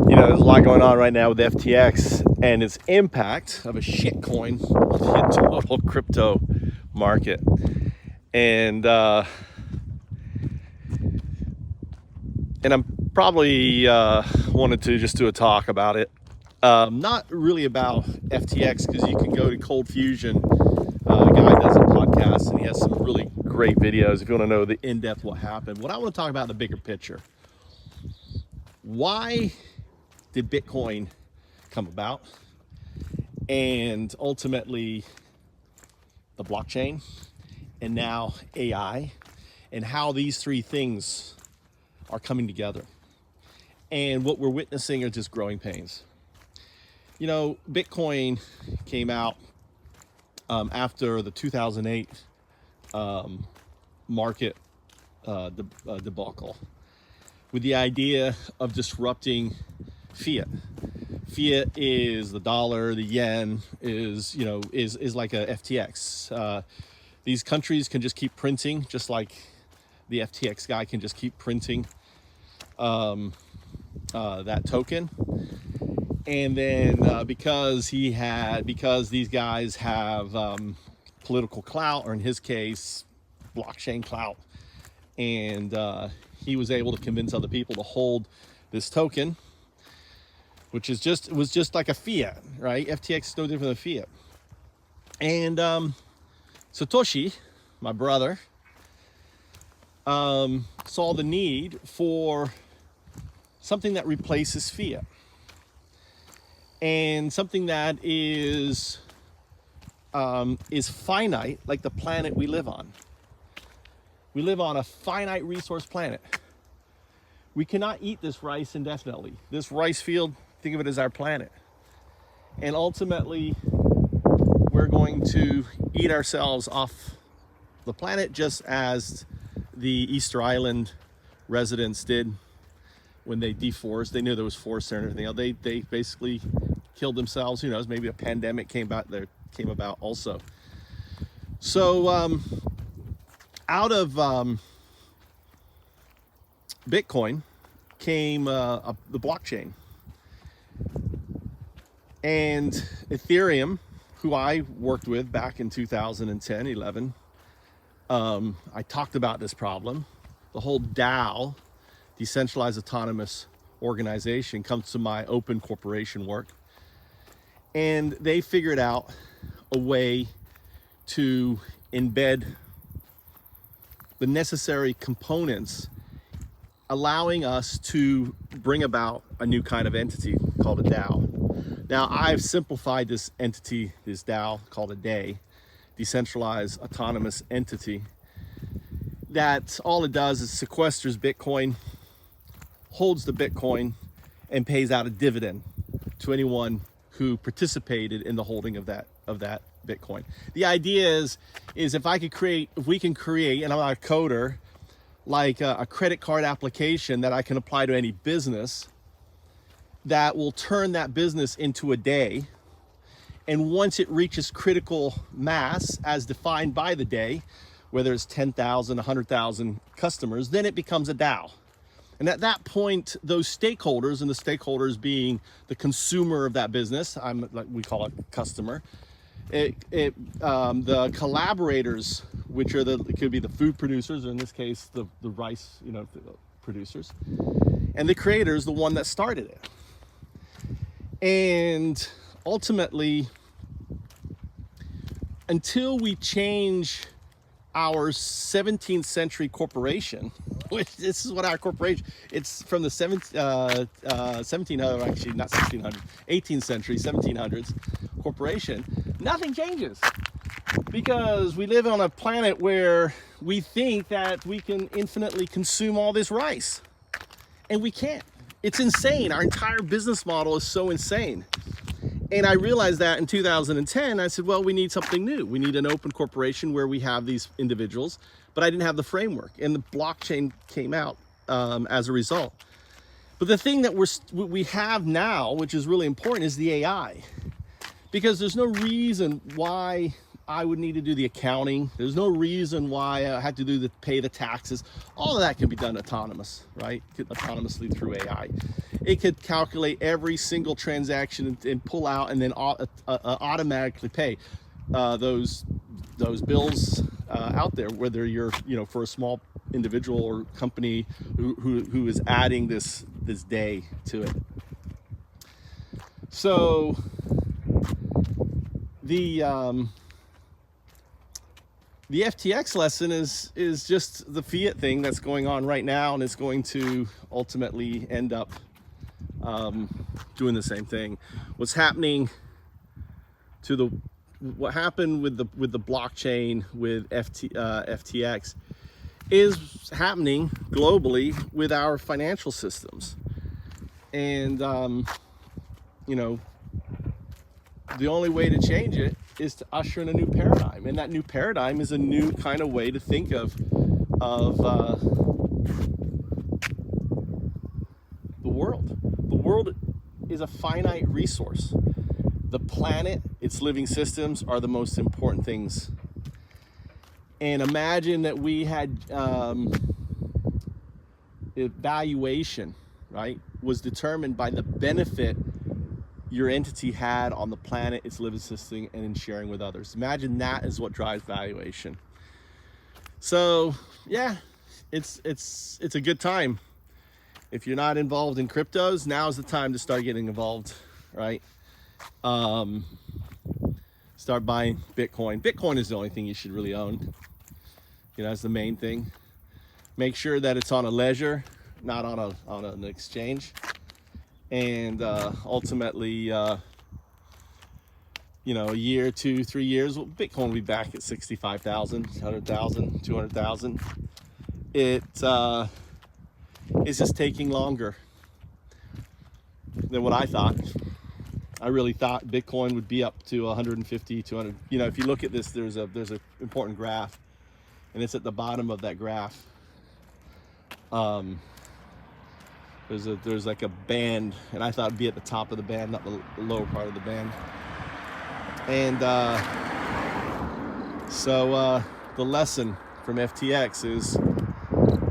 There's a lot going on right now with FTX and its impact of a shitcoin on the total crypto market. And I'm probably wanted to just do a talk about it. Not really about FTX, because you can go to Cold Fusion. A guy does a podcast and he has some really great videos if you want to know the in-depth what happened. What I want to talk about, the bigger picture. Why did Bitcoin come about? And ultimately the blockchain, and now AI, and how these three things are coming together. And what we're witnessing are just growing pains. Bitcoin came out after the 2008 market debacle, with the idea of disrupting fiat. Fiat is the dollar, the yen is like a FTX. These countries can just keep printing, just like the FTX guy can just keep printing that token. And then because these guys have political clout, or in his case, blockchain clout, and he was able to convince other people to hold this token, which was just like a fiat, right? FTX is no different than fiat. And Satoshi, my brother, saw the need for something that replaces fiat, and something that is finite, like the planet we live on. We live on a finite resource planet. We cannot eat this rice indefinitely. This rice field, think of it as our planet. And ultimately, we're going to eat ourselves off the planet, just as the Easter Island residents did when they deforested. They knew there was forest there and everything else. They basically killed themselves. Who knows? Maybe a pandemic came about also. So out of Bitcoin came the blockchain. And Ethereum, who I worked with back in 2010, 11, I talked about this problem. The whole DAO, decentralized autonomous organization, comes to my open corporation work. And they figured out a way to embed the necessary components, allowing us to bring about a new kind of entity called a DAO. Now, I've simplified this entity, this DAO, called a DAI, decentralized autonomous entity, that all it does is sequesters Bitcoin, holds the Bitcoin, and pays out a dividend to anyone who participated in the holding of that Bitcoin. The idea is if we can create, and I'm not a coder, like a credit card application that I can apply to any business, that will turn that business into a DAI. And once it reaches critical mass, as defined by the DAI, whether it's 10,000, 100,000 customers, then it becomes a DAO. And at that point, those stakeholders, and the stakeholders being the consumer of that business, we call it customer, the collaborators, which are it could be the food producers, or in this case, the rice, producers, and the creators, the one that started it. And ultimately, until we change our 17th century corporation, which this is what our corporation, it's from the 1700, actually not 1600, 18th century, 1700s corporation, nothing changes. Because we live on a planet where we think that we can infinitely consume all this rice. And we can't. It's insane. Our entire business model is so insane. And I realized that in 2010, I said, well, we need something new. We need an open corporation where we have these individuals, but I didn't have the framework, and the blockchain came out as a result. But the thing that we have now, which is really important, is the AI. Because there's no reason why I would need to do the accounting. There's no reason why I had to pay the taxes. All of that can be done right? Autonomously through AI. It could calculate every single transaction and pull out and then automatically pay those bills out there, whether you're, for a small individual or company who is adding this day to it. So the FTX lesson is just the fiat thing that's going on right now, and it's going to ultimately end up doing the same thing. What happened with the blockchain with FTX is happening globally with our financial systems, and the only way to change it is to usher in a new paradigm, and that new paradigm is a new kind of way to think of the world. The world is a finite resource. The planet, its living systems are the most important things. And imagine that we had valuation, right, was determined by the benefit your entity had on the planet, its living system, and in sharing with others. Imagine that is what drives valuation. So yeah, it's a good time. If you're not involved in cryptos, now's the time to start getting involved, right? Start buying Bitcoin. Bitcoin is the only thing you should really own. That's the main thing. Make sure that it's on a ledger, not on an exchange. And ultimately, a year, 2, 3 years, Bitcoin will be back at 65,000, 100,000, 200,000. It's just taking longer than what I thought. I really thought Bitcoin would be up to 150, 200. If you look at this, there's a important graph, and it's at the bottom of that graph. There's like a band, and I thought it'd be at the top of the band, not the lower part of the band. And so the lesson from FTX is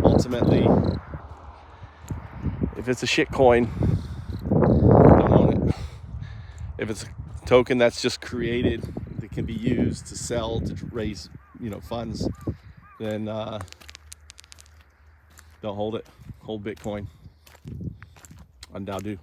ultimately, if it's a shitcoin, don't own it. If it's a token that's just created that can be used to sell to raise funds, then don't hold it. Hold Bitcoin. Undao do.